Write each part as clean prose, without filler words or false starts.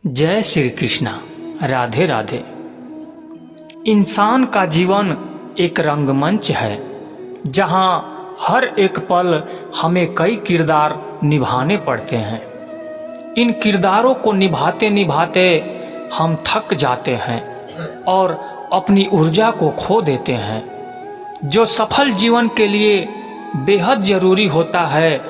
जय श्री कृष्णा। राधे राधे। इंसान का जीवन एक रंगमंच है जहां हर एक पल हमें कई किरदार निभाने पड़ते हैं। इन किरदारों को निभाते निभाते हम थक जाते हैं और अपनी ऊर्जा को खो देते हैं। जो सफल जीवन के लिए बेहद जरूरी होता है,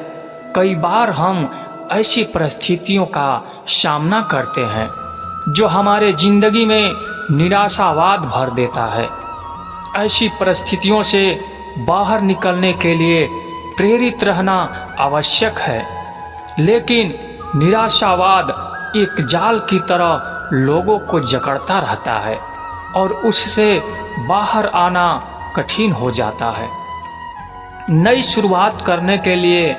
कई बार हम ऐसी परिस्थितियों का सामना करते हैं जो हमारे जिंदगी में निराशावाद भर देता है। ऐसी परिस्थितियों से बाहर निकलने के लिए प्रेरित रहना आवश्यक है, लेकिन निराशावाद एक जाल की तरह लोगों को जकड़ता रहता है और उससे बाहर आना कठिन हो जाता है। नई शुरुआत करने के लिए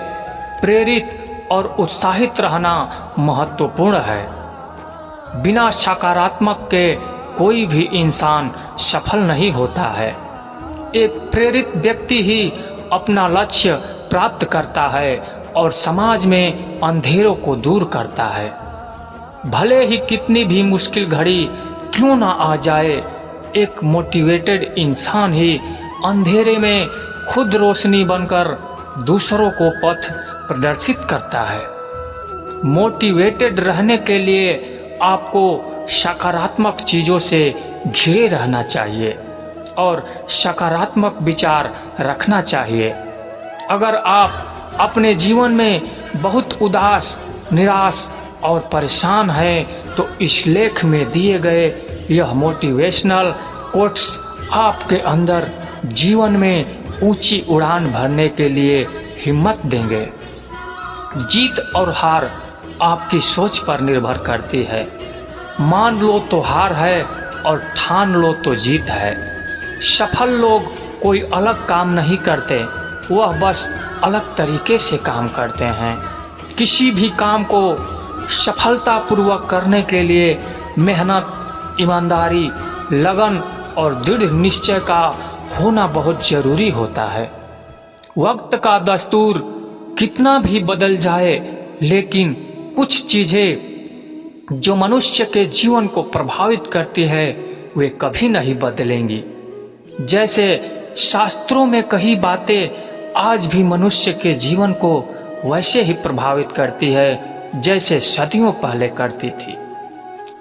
प्रेरित और उत्साहित रहना महत्वपूर्ण है। बिना सकारात्मक के कोई भी इंसान सफल नहीं होता है। एक प्रेरित व्यक्ति ही अपना लक्ष्य प्राप्त करता है और समाज में अंधेरों को दूर करता है। भले ही कितनी भी मुश्किल घड़ी क्यों ना आ जाए, एक मोटिवेटेड इंसान ही अंधेरे में खुद रोशनी बनकर दूसरों को पथ प्रदर्शित करता है। मोटिवेटेड रहने के लिए आपको सकारात्मक चीज़ों से घिरे रहना चाहिए और सकारात्मक विचार रखना चाहिए। अगर आप अपने जीवन में बहुत उदास, निराश और परेशान हैं, तो इस लेख में दिए गए यह मोटिवेशनल कोट्स आपके अंदर जीवन में ऊंची उड़ान भरने के लिए हिम्मत देंगे। जीत और हार आपकी सोच पर निर्भर करती है। मान लो तो हार है और ठान लो तो जीत है। सफल लोग कोई अलग काम नहीं करते, वह बस अलग तरीके से काम करते हैं। किसी भी काम को सफलतापूर्वक करने के लिए मेहनत, ईमानदारी, लगन और दृढ़ निश्चय का होना बहुत जरूरी होता है। वक्त का दस्तूर कितना भी बदल जाए, लेकिन कुछ चीजें जो मनुष्य के जीवन को प्रभावित करती है वे कभी नहीं बदलेंगी। जैसे शास्त्रों में कही बातें आज भी मनुष्य के जीवन को वैसे ही प्रभावित करती है जैसे सदियों पहले करती थी।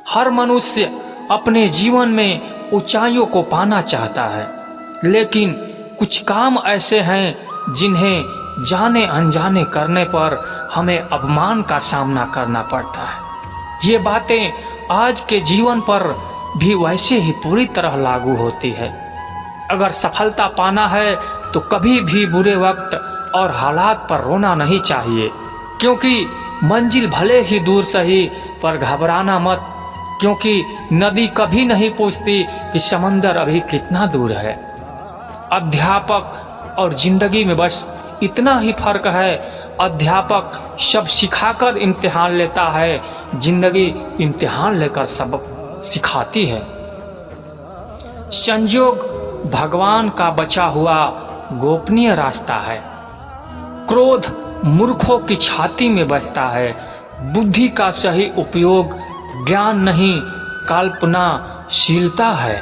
हर मनुष्य अपने जीवन में ऊंचाइयों को पाना चाहता है, लेकिन कुछ काम ऐसे हैं जिन्हें जाने अनजाने करने पर हमें अपमान का सामना करना पड़ता है। ये बातें आज के जीवन पर भी वैसे ही पूरी तरह लागू होती है। अगर सफलता पाना है तो कभी भी बुरे वक्त और हालात पर रोना नहीं चाहिए, क्योंकि मंजिल भले ही दूर सही पर घबराना मत, क्योंकि नदी कभी नहीं पूछती कि समंदर अभी कितना दूर है। अध्यापक और जिंदगी में बस इतना ही फर्क है, अध्यापक सब सिखाकर इम्तिहान लेता है, जिंदगी इम्तिहान लेकर सबक सिखाती है। संयोग भगवान का बचा हुआ गोपनीय रास्ता है। क्रोध मूर्खों की छाती में बसता है। बुद्धि का सही उपयोग ज्ञान नहीं कल्पनाशीलता है।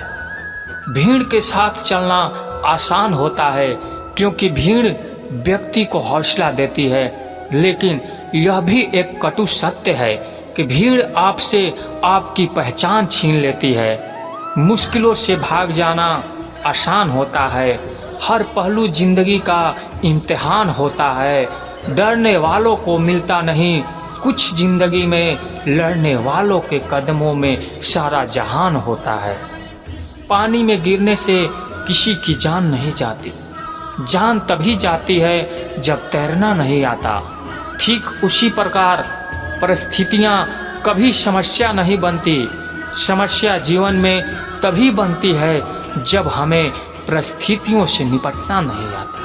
भीड़ के साथ चलना आसान होता है, क्योंकि भीड़ व्यक्ति को हौसला देती है, लेकिन यह भी एक कटु सत्य है कि भीड़ आपसे आपकी पहचान छीन लेती है। मुश्किलों से भाग जाना आसान होता है। हर पहलू जिंदगी का इम्तिहान होता है। डरने वालों को मिलता नहीं कुछ, जिंदगी में लड़ने वालों के कदमों में सारा जहान होता है। पानी में गिरने से किसी की जान नहीं जाती, जान तभी जाती है जब तैरना नहीं आता। ठीक उसी प्रकार परिस्थितियां कभी समस्या नहीं बनती। समस्या जीवन में तभी बनती है जब हमें परिस्थितियों से निपटना नहीं आता।